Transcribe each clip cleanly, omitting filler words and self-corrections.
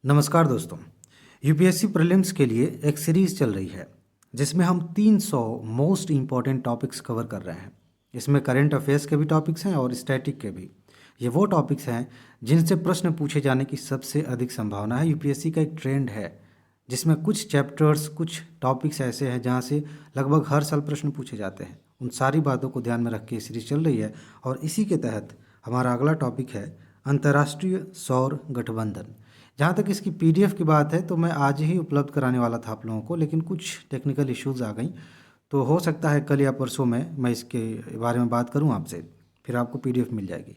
नमस्कार दोस्तों। UPSC prelims के लिए एक सीरीज़ चल रही है जिसमें हम 300 मोस्ट इम्पॉर्टेंट टॉपिक्स कवर कर रहे हैं। इसमें करंट अफेयर्स के भी टॉपिक्स हैं और स्टैटिक के भी। ये वो टॉपिक्स हैं जिनसे प्रश्न पूछे जाने की सबसे अधिक संभावना है। यूपीएससी का एक ट्रेंड है जिसमें कुछ चैप्टर्स, कुछ टॉपिक्स ऐसे हैं जहाँ से लगभग हर साल प्रश्न पूछे जाते हैं। उन सारी बातों को ध्यान में रख के सीरीज चल रही है और इसी के तहत हमारा अगला टॉपिक है अंतर्राष्ट्रीय सौर गठबंधन। जहाँ तक इसकी पीडीएफ की बात है तो मैं आज ही उपलब्ध कराने वाला था आप लोगों को, लेकिन कुछ टेक्निकल इश्यूज़ आ गई, तो हो सकता है कल या परसों में मैं इसके बारे में बात करूँ आपसे, फिर आपको पीडीएफ मिल जाएगी।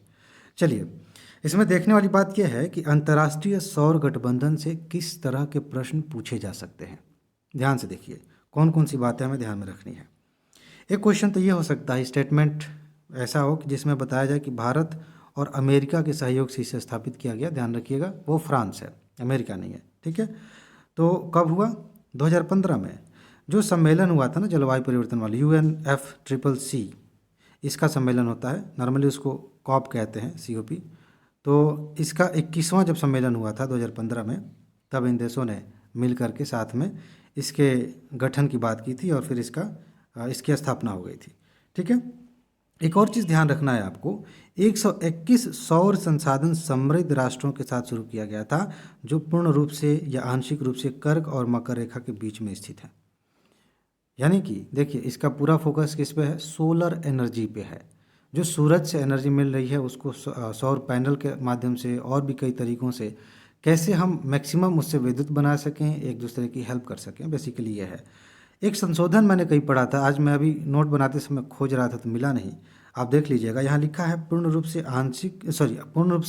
चलिए, इसमें देखने वाली बात यह है कि अंतर्राष्ट्रीय सौर गठबंधन से किस तरह के प्रश्न पूछे जा सकते हैं। ध्यान से देखिए कौन कौन सी बातें हमें ध्यान में रखनी है। एक क्वेश्चन तो ये हो सकता है, स्टेटमेंट ऐसा हो कि जिसमें बताया जाए कि भारत और अमेरिका के सहयोग से इसे स्थापित किया गया। ध्यान रखिएगा वो फ्रांस है, अमेरिका नहीं है, ठीक है। तो कब हुआ? 2015 में जो सम्मेलन हुआ था ना जलवायु परिवर्तन वाली, UNFCCC, इसका सम्मेलन होता है, नॉर्मली उसको कॉप कहते हैं, COP। तो इसका 21वां जब सम्मेलन हुआ था 2015 में, तब इन देशों ने मिल करके साथ में इसके गठन की बात की थी और फिर इसकी स्थापना हो गई थी, ठीक है। एक और चीज़ ध्यान रखना है आपको, 121 सौर संसाधन समृद्ध राष्ट्रों के साथ शुरू किया गया था जो पूर्ण रूप से या आंशिक रूप से कर्क और मकर रेखा के बीच में स्थित है। यानी कि देखिए इसका पूरा फोकस किस पे है? सोलर एनर्जी पे है। जो सूरज से एनर्जी मिल रही है उसको सौर पैनल के माध्यम से और भी कई तरीक़ों से कैसे हम मैक्सिमम उससे विद्युत बना सकें, एक दूसरे की हेल्प कर सकें, बेसिकली ये है। एक संशोधन मैंने कहीं पढ़ा था, आज मैं अभी नोट बनाते समय खोज रहा था तो मिला नहीं, आप देख लीजिएगा। यहाँ लिखा है पूर्ण रूप से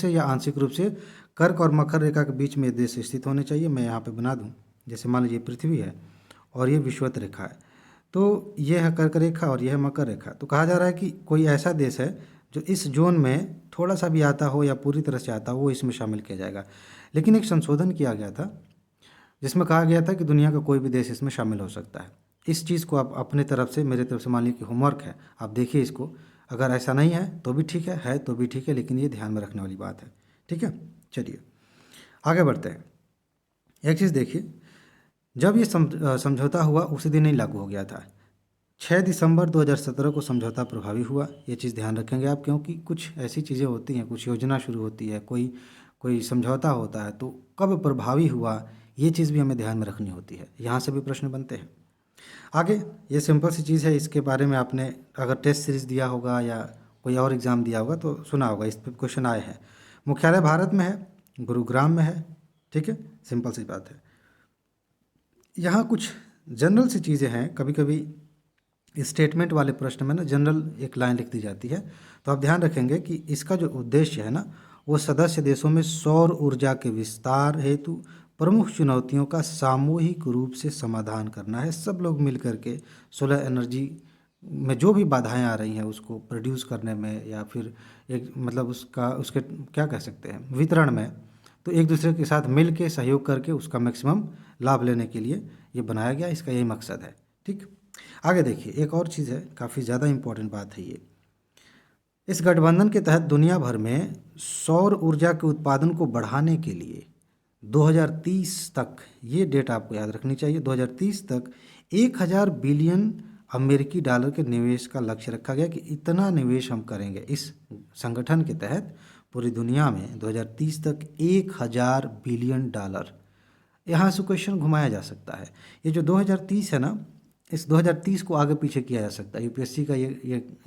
या आंशिक रूप से कर्क और मकर रेखा के बीच में ये देश स्थित होने चाहिए। मैं यहाँ पे बना दूँ, जैसे मान लीजिए पृथ्वी है और ये विषुवत रेखा है, तो ये है कर्क रेखा और यह है मकर रेखा। तो कहा जा रहा है कि कोई ऐसा देश है जो इस जोन में थोड़ा सा भी आता हो या पूरी तरह से आता हो, वो इसमें शामिल किया जाएगा। लेकिन एक संशोधन किया गया था जिसमें कहा गया था कि दुनिया का कोई भी देश इसमें शामिल हो सकता है। इस चीज़ को आप अपने तरफ से, मेरे तरफ से मान लीजिए कि होमवर्क है, आप देखिए इसको। अगर ऐसा नहीं है तो भी ठीक है तो भी ठीक है, लेकिन ये ध्यान में रखने वाली बात है, ठीक है। चलिए आगे बढ़ते हैं। एक चीज़ देखिए, जब ये समझौता हुआ उसी दिन ही लागू हो गया था। 6 दिसंबर 2017 को समझौता प्रभावी हुआ। ये चीज़ ध्यान रखेंगे आप, क्योंकि कुछ ऐसी चीज़ें होती हैं, कुछ योजना शुरू होती है, कोई समझौता होता है, तो कब प्रभावी हुआ ये चीज़ भी हमें ध्यान में रखनी होती है। यहाँ से भी प्रश्न बनते हैं। आगे ये सिंपल सी चीज़ है, इसके बारे में आपने अगर टेस्ट सीरीज दिया होगा या कोई और एग्ज़ाम दिया होगा तो सुना होगा, इस पर क्वेश्चन आए हैं। मुख्यालय भारत में है, गुरुग्राम में है, ठीक है, सिंपल सी बात है। यहाँ कुछ जनरल सी चीज़ें हैं, कभी कभी स्टेटमेंट वाले प्रश्न में ना जनरल एक लाइन लिख दी जाती है, तो आप ध्यान रखेंगे कि इसका जो उद्देश्य है ना, वो सदस्य देशों में सौर ऊर्जा के विस्तार हेतु प्रमुख चुनौतियों का सामूहिक रूप से समाधान करना है। सब लोग मिल करके सोलर एनर्जी में जो भी बाधाएं आ रही हैं उसको प्रोड्यूस करने में, या फिर एक मतलब उसके क्या कह सकते हैं, वितरण में, तो एक दूसरे के साथ मिल के सहयोग करके उसका मैक्सिमम लाभ लेने के लिए ये बनाया गया। इसका यही मकसद है, ठीक। आगे देखिए, एक और चीज़ है, काफ़ी ज़्यादा इम्पोर्टेंट बात है ये। इस गठबंधन के तहत दुनिया भर में सौर ऊर्जा के उत्पादन को बढ़ाने के लिए 2030 तक, ये डेट आपको याद रखनी चाहिए, 2030 तक 1000 बिलियन अमेरिकी डॉलर के निवेश का लक्ष्य रखा गया कि इतना निवेश हम करेंगे इस संगठन के तहत पूरी दुनिया में 2030 तक 1000 बिलियन डॉलर। यहाँ से क्वेश्चन घुमाया जा सकता है। ये जो 2030 है ना, इस 2030 को आगे पीछे किया जा सकता है। यूपीएससी का ये एक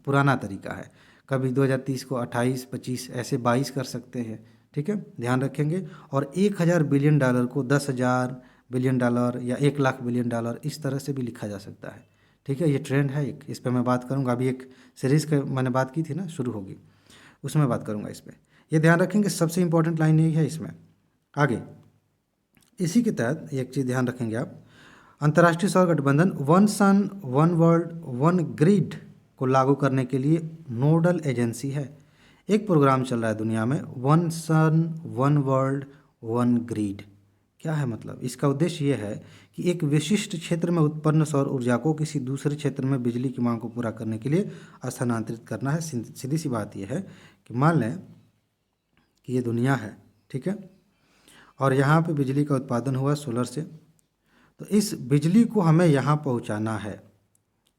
पुराना तरीका है, कभी 2030 को 28, 25, ऐसे 22 कर सकते हैं, ठीक है, ध्यान रखेंगे। और 1000 बिलियन डॉलर को 10,000 बिलियन डॉलर या 1 लाख बिलियन डॉलर, इस तरह से भी लिखा जा सकता है, ठीक है। ये ट्रेंड है एक, इस पर मैं बात करूँगा। अभी एक सीरीज़ का मैंने बात की थी ना, शुरू होगी, उसमें बात करूँगा इस पर। ये ध्यान रखेंगे, सबसे इंपॉर्टेंट लाइन यही है इसमें। आगे इसी के तहत एक चीज़ ध्यान रखेंगे आप, अंतर्राष्ट्रीय सौर गठबंधन one sun one world one grid को लागू करने के लिए नोडल एजेंसी है। एक प्रोग्राम चल रहा है दुनिया में, one sun one world one grid. क्या है मतलब? इसका उद्देश्य ये है कि एक विशिष्ट क्षेत्र में उत्पन्न सौर ऊर्जा को किसी दूसरे क्षेत्र में बिजली की मांग को पूरा करने के लिए स्थानांतरित करना है। सीधी सी बात यह है कि मान लें कि ये दुनिया है, ठीक है, और यहाँ पे बिजली का उत्पादन हुआ सोलर से। तो इस बिजली को हमें यहाँ पहुँचाना है,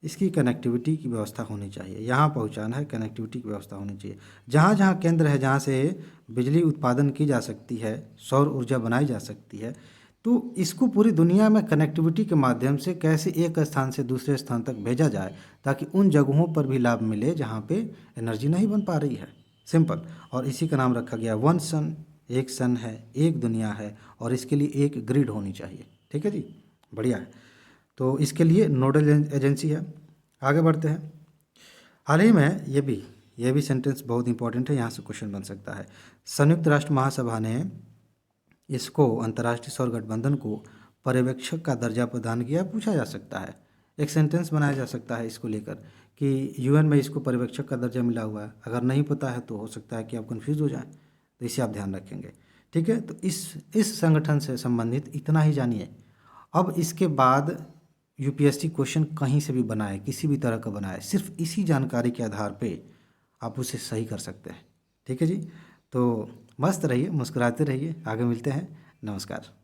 इसकी कनेक्टिविटी की व्यवस्था होनी चाहिए। यहाँ पहुँचाना है, कनेक्टिविटी की व्यवस्था होनी चाहिए। जहाँ जहाँ केंद्र है जहाँ से बिजली उत्पादन की जा सकती है, सौर ऊर्जा बनाई जा सकती है, तो इसको पूरी दुनिया में कनेक्टिविटी के माध्यम से कैसे एक स्थान से दूसरे स्थान तक भेजा जाए, ताकि उन जगहों पर भी लाभ मिले जहाँ पे एनर्जी नहीं बन पा रही है। सिंपल। और इसी का नाम रखा गया वन सन। एक सन है, एक दुनिया है, और इसके लिए एक ग्रिड होनी चाहिए। ठीक है जी, बढ़िया है। तो इसके लिए नोडल एजेंसी है। आगे बढ़ते हैं। हाल ही में ये भी सेंटेंस बहुत इंपॉर्टेंट है, यहाँ से क्वेश्चन बन सकता है। संयुक्त राष्ट्र महासभा ने इसको अंतर्राष्ट्रीय सौर गठबंधन को पर्यवेक्षक का दर्जा प्रदान किया, पूछा जा सकता है। एक सेंटेंस बनाया जा सकता है इसको लेकर कि यूएन में इसको पर्यवेक्षक का दर्जा मिला हुआ है। अगर नहीं पता है तो हो सकता है कि आप कंफ्यूज हो जाएं, तो इसे आप ध्यान रखेंगे। ठीक है, तो इस संगठन से संबंधित इतना ही जानिए। अब इसके बाद यूपीएससी क्वेश्चन कहीं से भी बनाए, किसी भी तरह का बनाए, सिर्फ इसी जानकारी के आधार पे आप उसे सही कर सकते हैं। ठीक है जी, तो मस्त रहिए, मुस्कुराते रहिए। आगे मिलते हैं। नमस्कार।